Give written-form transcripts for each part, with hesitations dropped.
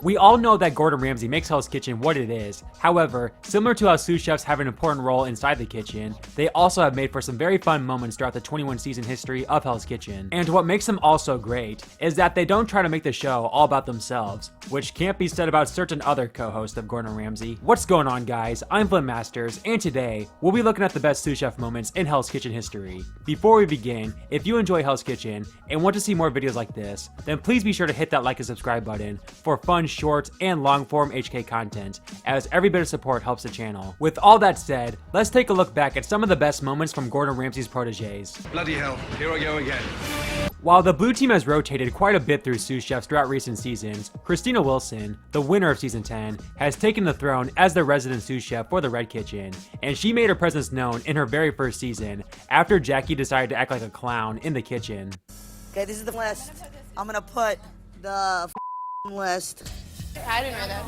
We all know that Gordon Ramsay makes Hell's Kitchen what it is. However, similar to how sous chefs have an important role inside the kitchen, they also have made for some very fun moments throughout the 21 season history of Hell's Kitchen. And what makes them all so great is that they don't try to make the show all about themselves, which can't be said about certain other co-hosts of Gordon Ramsay. What's going on, guys? I'm FlynnMasters, and today we'll be looking at the best sous chef moments in Hell's Kitchen history. Before we begin, if you enjoy Hell's Kitchen and want to see more videos like this, then please be sure to hit that like and subscribe button for fun, short, and long-form HK content, as every bit of support helps the channel. With all that said, let's take a look back at some of the best moments from Gordon Ramsay's proteges. Bloody hell, here I go again. While the blue team has rotated quite a bit through sous chefs throughout recent seasons, Christina Wilson, the winner of season 10, has taken the throne as the resident sous chef for the Red Kitchen, and she made her presence known in her very first season after Jackie decided to act like a clown in the kitchen. Okay, this is the list. I'm gonna put the list. I didn't know that.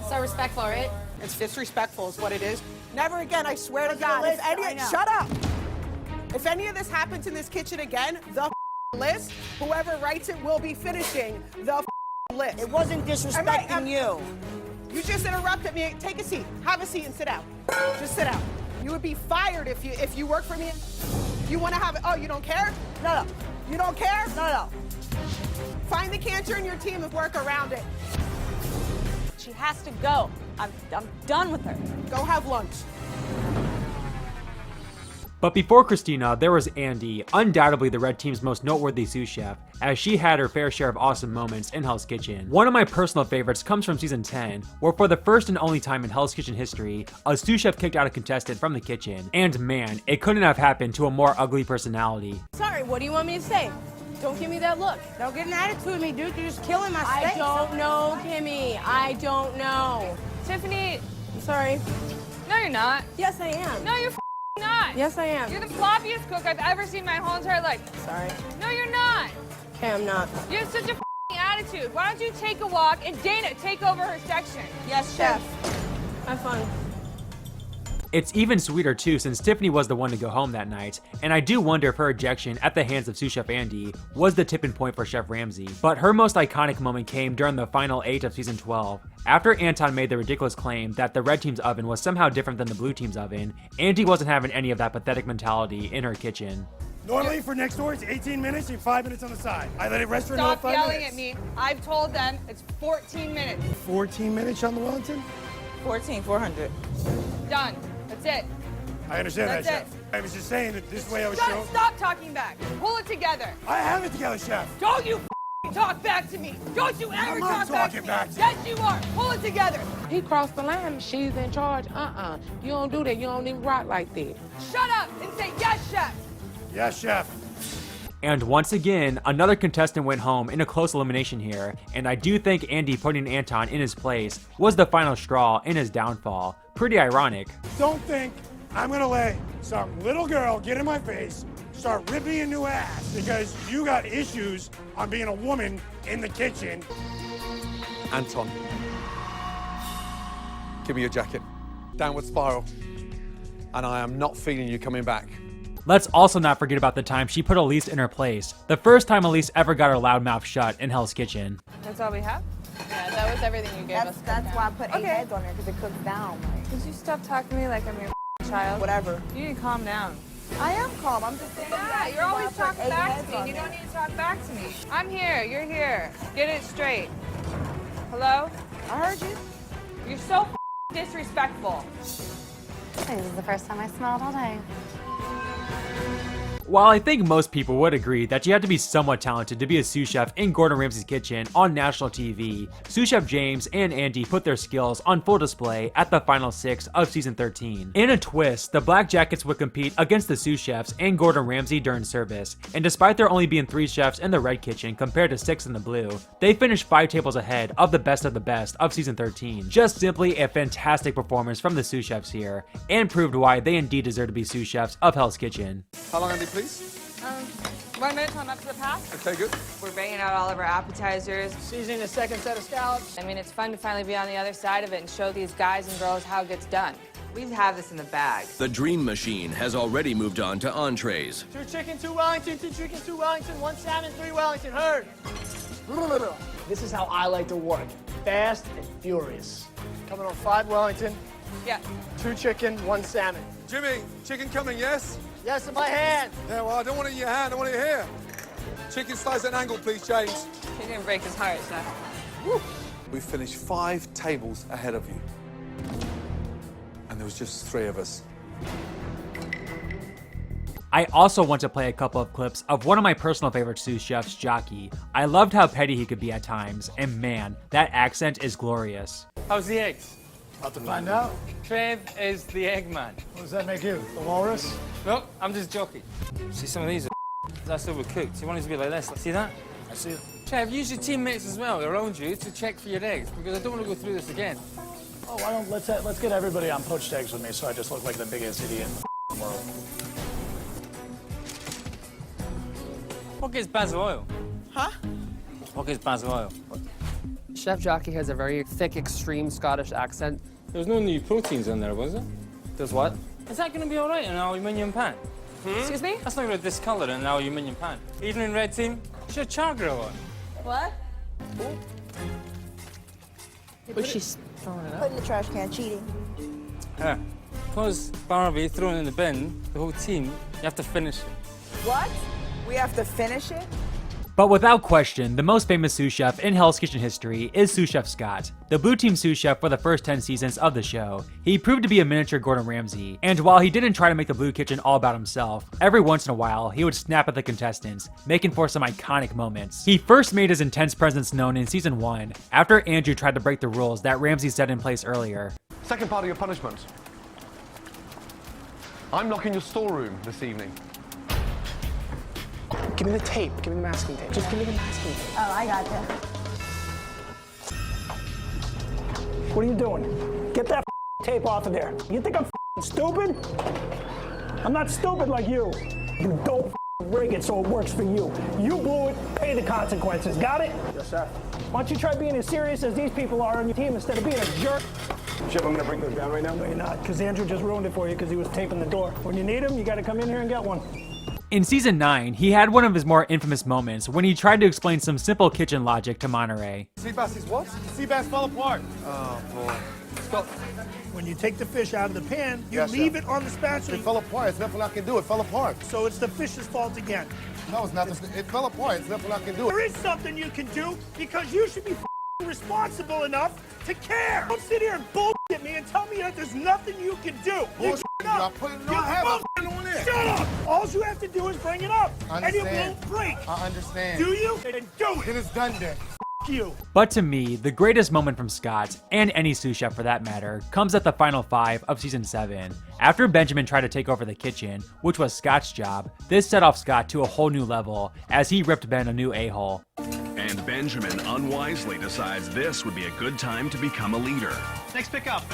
So respectful, right? It's disrespectful is what it is. Never again, I swear to God. Shut up. If any of this happens in this kitchen again, the list, whoever writes it will be finishing the list. It wasn't disrespecting you. You just interrupted me. Take a seat. Have a seat and sit down. Just sit down. You would be fired if you work for me. You want to have it? Oh, you don't care? No. You don't care? No. Find the cancer in your team and work around it. She has to go. I'm done with her. Go have lunch. But before Christina, there was Andy, undoubtedly the red team's most noteworthy sous chef, as she had her fair share of awesome moments in Hell's Kitchen. One of my personal favorites comes from season 10, where for the first and only time in Hell's Kitchen history, a sous chef kicked out a contestant from the kitchen. And man, it couldn't have happened to a more ugly personality. Sorry, what do you want me to say? Don't give me that look. Don't get an attitude with me, dude. You're just killing my steak. I don't know, Kimmy. I don't know. Tiffany, I'm sorry. no, you're not. Yes, I am. No, you're not. Yes, I am. You're the floppiest cook I've ever seen my whole entire life. Sorry. No, you're not. Okay, I'm not. You have such a attitude. Why don't you take a walk and Dana take over her section? Yes, chef. Have fun. It's even sweeter too, since Tiffany was the one to go home that night, and I do wonder if her ejection at the hands of sous chef Andy was the tipping point for Chef Ramsay. But her most iconic moment came during the final 8 of season 12. After Anton made the ridiculous claim that the red team's oven was somehow different than the blue team's oven, Andy wasn't having any of that pathetic mentality in her kitchen. Normally for next door, it's 18 minutes and 5 minutes on the side. I let it rest for another Stop 5 yelling minutes. at me. I've told them it's 14 minutes. 14 minutes on the Wellington? 400. Done. That's it. I understand That's that, Chef. I was just saying that this way I was showing. Stop talking back. Pull it together. I have it together, Chef. Don't you talk back to me. Don't you ever I'm not talk back to talking me. back to you. Yes, you are. Pull it together. He crossed the line. She's in charge. You don't do that. You don't even rock like that. Shut up and say yes, chef. Yes, Chef. And once again, another contestant went home in a close elimination here, and I do think Andy putting Anton in his place was the final straw in his downfall. Pretty ironic. Don't think I'm gonna let some little girl get in my face, start ripping a new ass because you got issues on being a woman in the kitchen. Anton, give me your jacket. Downward spiral. And I am not feeling you coming back. Let's also not forget about the time she put Elise in her place. The first time Elise ever got her loud mouth shut in Hell's Kitchen. That's all we have? Yeah, that was everything you gave us. That's why I put 8 heads on there, because it cooks down. Like. Could you stop talking to me like I'm your child? Whatever. You need to calm down. I am calm. I'm just saying. Yeah, you're always talking back to me, and you don't need to talk back to me. I'm here. You're here. Get it straight. Hello? I heard you. You're so disrespectful. This is the first time I smelled all day. While I think most people would agree that you have to be somewhat talented to be a sous chef in Gordon Ramsay's kitchen on national TV, sous chef James and Andy put their skills on full display at the final 6 of season 13. In a twist, the Black Jackets would compete against the sous chefs and Gordon Ramsay during service, and despite there only being 3 chefs in the red kitchen compared to 6 in the blue, they finished 5 tables ahead of the best of season 13. Just simply a fantastic performance from the sous chefs here, and proved why they indeed deserve to be sous chefs of Hell's Kitchen. How long, Andy, please? 1 minute till I'm up to the pass. Okay, good. We're banging out all of our appetizers. Seasoning the second set of scallops. I mean, it's fun to finally be on the other side of it and show these guys and girls how it gets done. We have this in the bag. The Dream Machine has already moved on to entrees. 2 chicken, 2 Wellington, 2 chicken, 2 Wellington, 1 salmon, 3 Wellington. Heard. This is how I like to work. Fast and furious. Coming on 5 Wellington. Yeah. 2 chicken, 1 salmon. Jimmy, chicken coming, yes? Yes, in my hand. Yeah, well, I don't want it in your hand, I want it here. Chicken slice at an angle, please, James. He didn't break his heart, so. Woo. We finished 5 tables ahead of you. And there was just 3 of us. I also want to play a couple of clips of one of my personal favorite sous chefs, Jockey. I loved how petty he could be at times, and man, that accent is glorious. How's the eggs? About to find out. Trev is the egg man. What does that make you? The walrus? No, I'm just Jockey. See, some of these are that's overcooked. You want it to be like this. See that? I see it. Trev, use your teammates as well around you to check for your eggs, because I don't want to go through this again. Oh, why don't let's get everybody on poached eggs with me so I just look like the biggest idiot in the world. What gives basil oil? Huh? What gives basil oil? Chef Jockey has a very thick, extreme Scottish accent. There's no new proteins in there, was there? Does what? Is that going to be all right in an aluminium pan? Excuse me? That's not going to discolour in an aluminium pan. Evening red team, is your char grill on? What? But she's throwing it Put in the trash can, cheating. Yeah. Because Barbie thrown in the bin, the whole team, you have to finish it. What? We have to finish it? But without question, the most famous sous chef in Hell's Kitchen history is Sous Chef Scott, the blue team sous chef for the first 10 seasons of the show. He proved to be a miniature Gordon Ramsay, and while he didn't try to make the blue kitchen all about himself, every once in a while he would snap at the contestants, making for some iconic moments. He first made his intense presence known in season 1, after Andrew tried to break the rules that Ramsay set in place earlier. Second part of your punishment. I'm locking your storeroom this evening. Give me the tape. Give me the masking tape. Just give me the masking tape. Oh, I got you. What are you doing? Get that tape off of there. You think I'm stupid? I'm not stupid like you. You don't rig it so it works for you. You blew it, pay the consequences. Got it? Yes, sir. Why don't you try being as serious as these people are on your team instead of being a jerk? Chef, I'm gonna break those down right now. No, you're not, because Andrew just ruined it for you because he was taping the door. When you need him, you gotta come in here and get one. In season 9, he had one of his more infamous moments when he tried to explain some simple kitchen logic to Monterey. Sea bass is what? Sea bass fell apart. Oh, boy. Stop. When you take the fish out of the pan, you Yes, leave chef. it on the spatula. It fell apart. It's nothing I can do. It fell apart. So it's the fish's fault again. No, it's not. It fell apart. It's nothing I can do. There is something you can do because you should be responsible enough to care. Don't sit here and bullshit me and tell me that there's nothing you can do. Bullshit. I put it on. I have it on there. Shut up! All you have to do is bring it up, I and it understand. won't break. I understand. Do you? Then do it. Then it's done then. You. But to me, the greatest moment from Scott, and any sous chef for that matter, comes at the final 5 of season 7. After Benjamin tried to take over the kitchen, which was Scott's job, this set off Scott to a whole new level as he ripped Ben a new a-hole. And Benjamin unwisely decides this would be a good time to become a leader. Next pickup.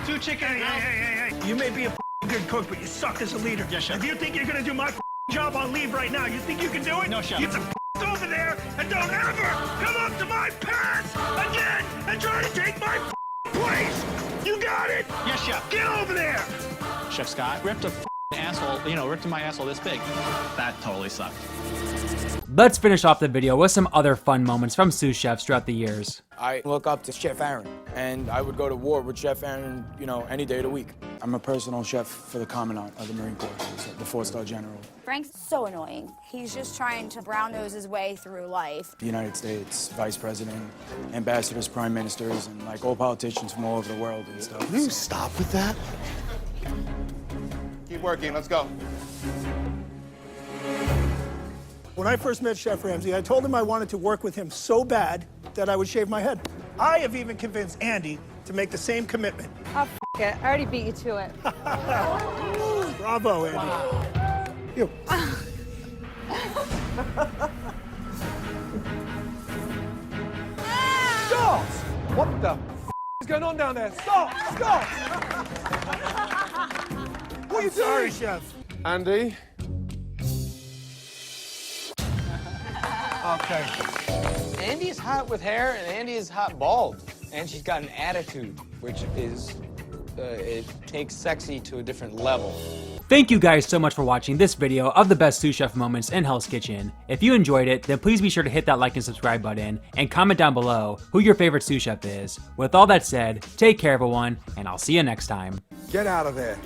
2 chicken. Hey. You may be a good cook, but you suck as a leader. Yes, chef. If you think you're gonna do my job on leave right now, you think you can do it? No, chef. Get the over there and don't ever come up to my pants again and try to take my place. You got it? Yes, chef. Get over there. Chef Scott ripped a asshole, ripped my asshole this big. That totally sucked. Let's finish off the video with some other fun moments from sous chefs throughout the years. I look up to Chef Aaron, and I would go to war with Chef Aaron, any day of the week. I'm a personal chef for the Commandant of the Marine Corps, so the 4-star general. Frank's so annoying. He's just trying to brown nose his way through life. The United States, vice president, ambassadors, prime ministers, and all politicians from all over the world and stuff. Can you stop with that? Keep working. Let's go. When I first met Chef Ramsay, I told him I wanted to work with him so bad that I would shave my head. I have even convinced Andy to make the same commitment. Oh, it. I already beat you to it. Bravo, Andy. You. Stop! What the is going on down there? Stop! Stop! What are you doing? Sorry, Chef. Andy. Okay. Andy is hot with hair, and Andy is hot bald. And she's got an attitude, which is it takes sexy to a different level. Thank you guys so much for watching this video of the best sous chef moments in Hell's Kitchen. If you enjoyed it, then please be sure to hit that like and subscribe button, and comment down below who your favorite sous chef is. With all that said, take care everyone, and I'll see you next time. Get out of there.